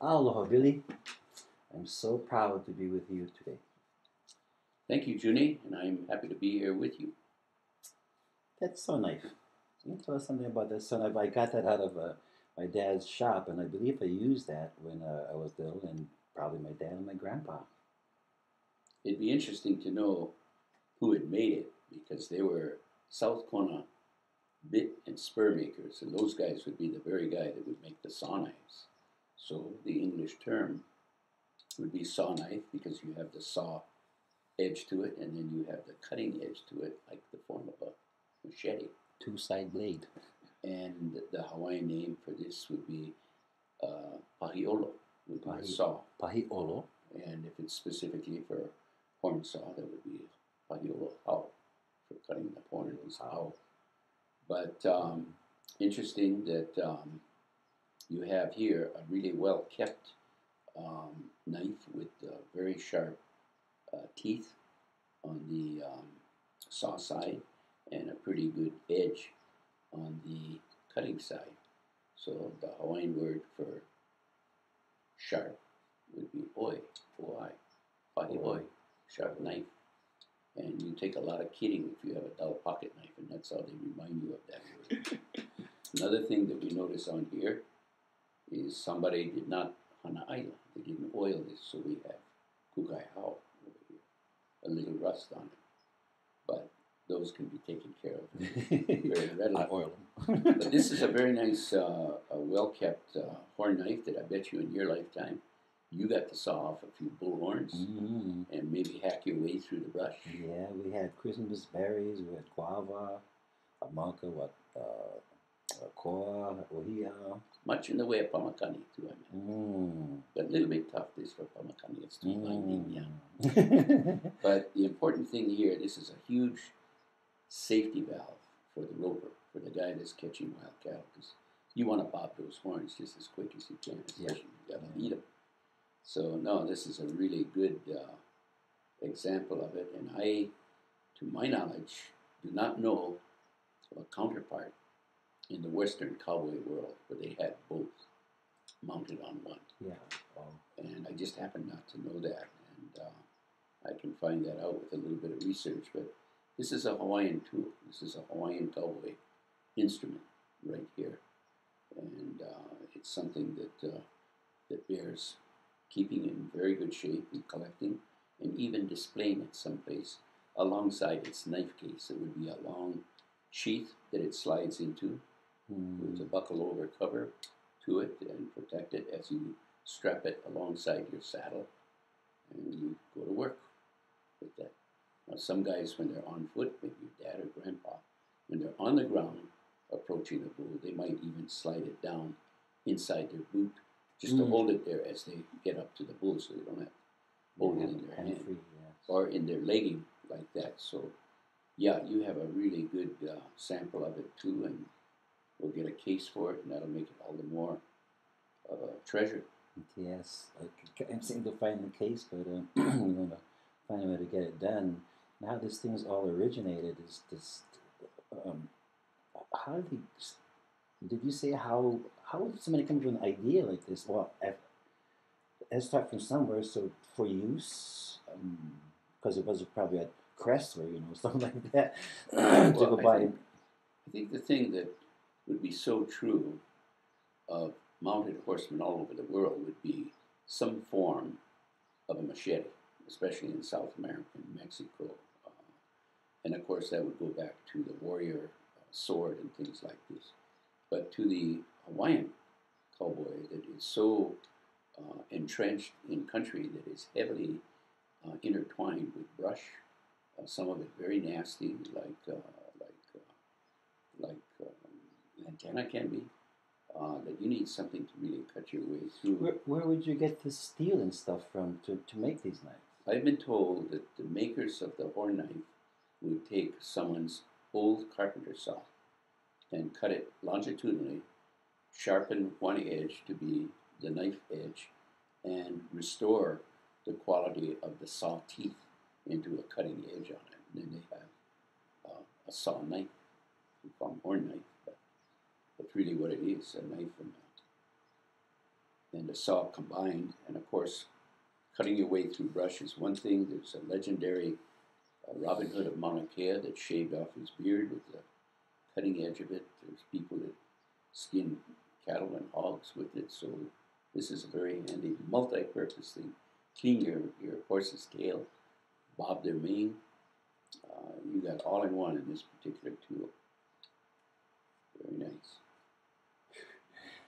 Aloha, Billy. I'm so proud to be with you today. Thank you, Juni, and I'm happy to be here with you. That saw knife. Can you tell us something about that saw knife? I got that out of my dad's shop, and I believe I used that when I was little, and probably my dad and my grandpa. It'd be interesting to know who had made it because they were South Kona bit and spur makers, and those guys would be the very guy that would make the saw knives. So the English term would be saw knife because you have the saw edge to it, and then you have the cutting edge to it, like the form of a machete. Two-side blade. And the Hawaiian name for this would be pahiolo, would be a saw. Pahiolo. And if it's specifically for horn saw, that would be Paniolo Hall for cutting the horn is how. But interesting that you have here a really well kept knife with very sharp teeth on the saw side and a pretty good edge on the cutting side. So the Hawaiian word for sharp would be oi, pahi oi, sharp knife. And you take a lot of kidding if you have a dull pocket knife, and that's how they remind you of that word. Another thing that we notice on here is somebody did not hanaila. They didn't oil this, so we have kukai hao over here. A little rust on it. But those can be taken care of very readily. I oil them. But this is a very nice, well-kept horn knife that I bet you in your lifetime you got to saw off a few bullhorns and maybe hack your way through the brush. Yeah, we had Christmas berries, we had guava, a maka, koa, ohia. Much in the way of pamakani, too, I mean. But a little bit tough, this for pamakani. It's too binding, yeah. But the important thing here, this is a huge safety valve for the roper, for the guy that's catching wild cattle, because you want to pop those horns just as quick as you can, especially you got to eat them. So, no, this is a really good example of it. And I, to my knowledge, do not know of a counterpart in the Western cowboy world where they had both mounted on one. Yeah. And I just happen not to know that. And I can find that out with a little bit of research. But this is a Hawaiian tool. This is a Hawaiian cowboy instrument right here. And it's something that bears keeping in very good shape and collecting and even displaying it someplace alongside its knife case. It would be a long sheath that it slides into with a buckle over cover to it and protect it as you strap it alongside your saddle and you go to work with that. Now some guys, when they're on foot, maybe your dad or grandpa, when they're on the ground approaching the bull, they might even slide it down inside their boot just to hold it there as they get up to the bull so they don't have to hold it in their hand or in their legging like that. So, yeah, you have a really good sample of it too, and we'll get a case for it, and that'll make it all the more of a treasure. Yes, I can't seem to find the case, but we're going to find a way to get it done. And how this thing's all originated is this. How did you say how did somebody come to an idea like this? Well, let's start from somewhere. So for use, because it was probably at Crestware, something like that. I think the thing that would be so true of mounted horsemen all over the world would be some form of a machete, especially in South America and Mexico. And of course, that would go back to the warrior sword and things like this. But to the Hawaiian cowboy that is so entrenched in country that is heavily intertwined with brush, some of it very nasty, like lantana can be, that you need something to really cut your way through. Where would you get the steel and stuff from to make these knives? I've been told that the makers of the horn knife would take someone's old carpenter saw and cut it longitudinally, sharpen one edge to be the knife edge, and restore the quality of the saw teeth into a cutting edge on it. And then they have a saw knife, we call them horn knife, but that's really what it is, a knife. and a saw combined. And of course, cutting your way through brush is one thing. There's a legendary Robin Hood of Mauna Kea that shaved off his beard with the cutting edge of it. There's people that skin cattle and hogs with it. So this is a very handy multi-purpose thing. Clean your horse's tail, bob their mane. You got all in one in this particular tool. Very nice.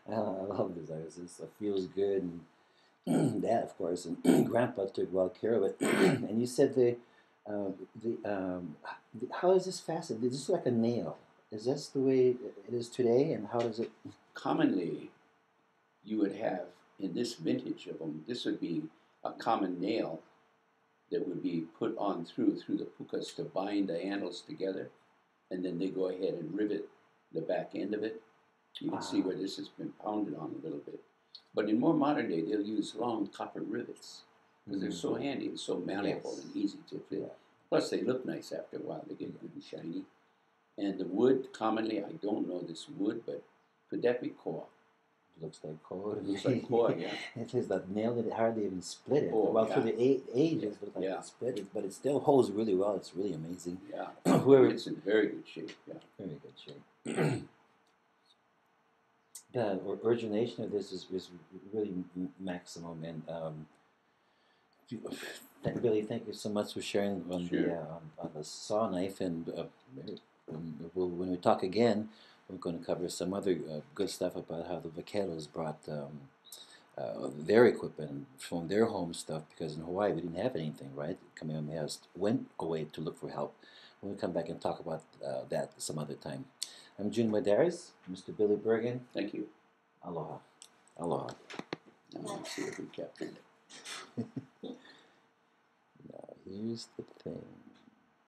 I love this. It feels good, and that, of course, and Grandpa took well care of it. And you said how is this fastened? Is this like a nail? Is this the way it is today? And how does it? Commonly, you would have in this vintage of them. This would be a common nail that would be put on through the pukas to bind the handles together, and then they go ahead and rivet the back end of it. You can see where this has been pounded on a little bit. But in more modern day, they'll use long copper rivets because they're so handy and so malleable and easy to fit. Yeah. Plus, they look nice after a while. They get good and shiny. And the wood, commonly, I don't know this wood, but could that be koa? Looks like koa. It looks like koa, yeah. It says that nail that hardly even split it. Oh, well, through the ages, it looks like it split it, but it still holds really well. It's really amazing. Yeah, it's in very good shape. Yeah, very good shape. The origination of this is really maximum, and Billy, thank you so much for sharing on the saw knife, and when we talk again, we're going to cover some other good stuff about how the vaqueros brought their equipment from their home stuff, because in Hawaii we didn't have anything, right? Kamehameha went away to look for help. We'll come back and talk about that some other time. I'm Juni Medeiros, Mr. Billy Bergin. Thank you. Aloha. Aloha. Now let's see if we captured it. Now here's the thing.